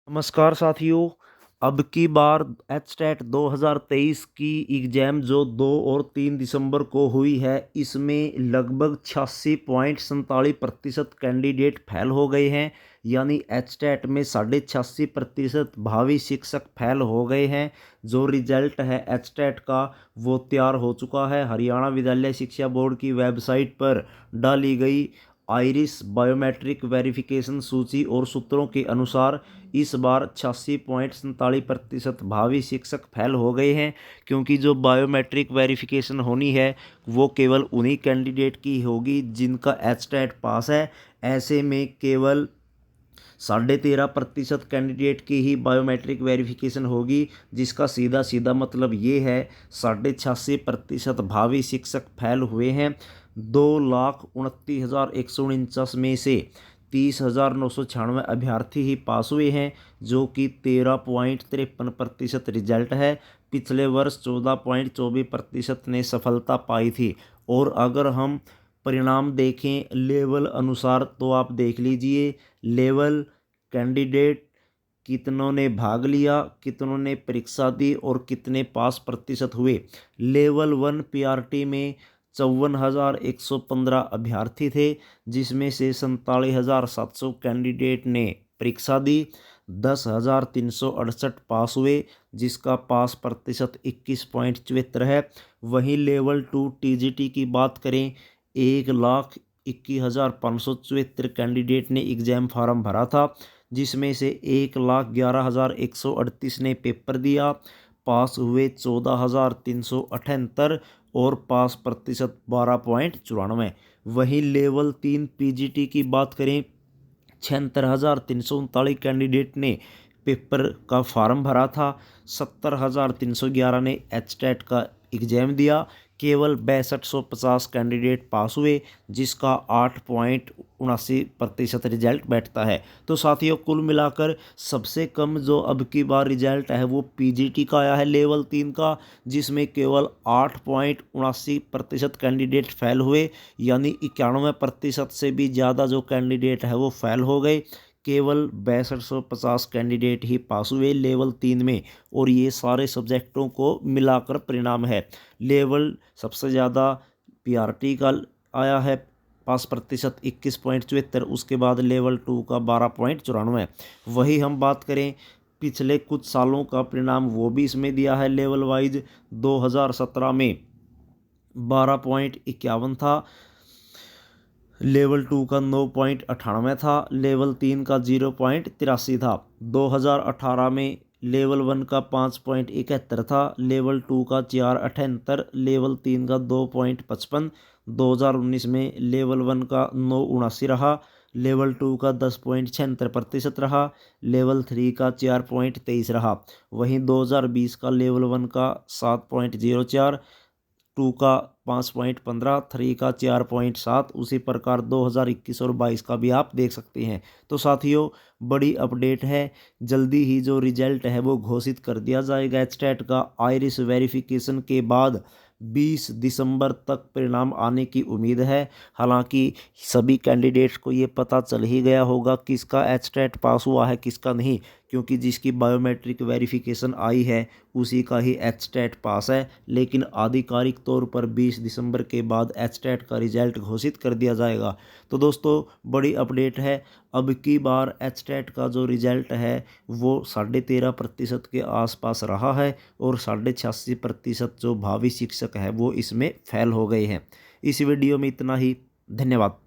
नमस्कार साथियों। अब की बार एचटेट 2023 की एग्ज़ाम जो 2 और 3 दिसंबर को हुई है, इसमें लगभग 86.47% कैंडिडेट फेल हो गए हैं। यानी एचटेट में 86.5% भावी शिक्षक फेल हो गए हैं। जो रिजल्ट है एचटेट का वो तैयार हो चुका है। हरियाणा विद्यालय शिक्षा बोर्ड की वेबसाइट पर डाली गई आइरिस बायोमेट्रिक वेरिफिकेशन सूची और सूत्रों के अनुसार इस बार 86.47% भावी शिक्षक फेल हो गए हैं, क्योंकि जो बायोमेट्रिक वेरिफिकेशन होनी है वो केवल उन्हीं कैंडिडेट की होगी जिनका एचटेट पास है। ऐसे में केवल 13.5% कैंडिडेट की ही बायोमेट्रिक वेरिफिकेशन होगी, जिसका सीधा सीधा मतलब ये है 86.5% भावी शिक्षक फेल हुए हैं। 2,29,149 में से 30,996 अभ्यर्थी ही पास हुए हैं, जो कि 13.53% रिजल्ट है। पिछले वर्ष 14.24% ने सफलता पाई थी। और अगर हम परिणाम देखें लेवल अनुसार तो आप देख लीजिए लेवल कैंडिडेट कितनों ने भाग लिया, कितनों ने परीक्षा दी और कितने पास प्रतिशत हुए। लेवल 1 पीआरटी में 54,115 अभ्यर्थी थे, जिसमें से 47,700 कैंडिडेट ने परीक्षा दी। 10,368 पास हुए, जिसका पास प्रतिशत 21.74 है। वहीं लेवल 2 टीजीटी की बात करें, 1,21,574 कैंडिडेट ने एग्ज़ाम फार्म भरा था, जिसमें से 1,11,138 ने पेपर दिया। पास हुए 14,378 और पास प्रतिशत 12.94। वहीं लेवल 3 पीजीटी की बात करें, 76,339 कैंडिडेट ने पेपर का फार्म भरा था। 70,311 ने एचटेट का एग्ज़ाम दिया। केवल 6250 कैंडिडेट पास हुए, जिसका 8.79% रिजल्ट बैठता है। तो साथियों, कुल मिलाकर सबसे कम जो अब की बार रिजल्ट है वो पीजीटी का आया है लेवल 3 का, जिसमें केवल 8.79% कैंडिडेट फेल हुए। यानी 91% से भी ज़्यादा जो कैंडिडेट है वो फेल हो गए। केवल 6250 कैंडिडेट ही पास हुए लेवल 3 में, और ये सारे सब्जेक्टों को मिलाकर परिणाम है। लेवल सबसे ज़्यादा पीआरटी का आया है पास प्रतिशत 21.74, उसके बाद लेवल 2 का 12.94। वही हम बात करें पिछले कुछ सालों का परिणाम, वो भी इसमें दिया है लेवल वाइज। 2017 में 12.51 था, लेवल 2 का 9.98 था, लेवल 3 का 0.83 था। 2018 में लेवल 1 का 5.71 था, लेवल 2 का 4.78, लेवल 3 का 2.55। 2019 में लेवल 1 का 9.79 रहा, लेवल 2 का 10.76% रहा, लेवल 3 का 4.23 रहा। वहीं 2020 का लेवल 1 का 7.04, 2 का 5.15, 3 का 4.7। उसी प्रकार 2021 और 22 का भी आप देख सकते हैं। तो साथियों, बड़ी अपडेट है। जल्दी ही जो रिजल्ट है वो घोषित कर दिया जाएगा एचटेट का। आइरिस वेरिफिकेशन के बाद 20 दिसंबर तक परिणाम आने की उम्मीद है। हालांकि सभी कैंडिडेट्स को ये पता चल ही गया होगा किसका एचटेट पास हुआ है किसका नहीं, क्योंकि जिसकी बायोमेट्रिक वेरिफिकेशन आई है उसी का ही एचटेट पास है। लेकिन आधिकारिक तौर पर 20 दिसंबर के बाद एचटेट का रिजल्ट घोषित कर दिया जाएगा। तो दोस्तों, बड़ी अपडेट है। अब की बार एचटेट का जो रिजल्ट है वो 13.5% के आसपास रहा है, और 86.5% जो भावी शिक्षक है वो इसमें फेल हो गए हैं। इस वीडियो में इतना ही। धन्यवाद।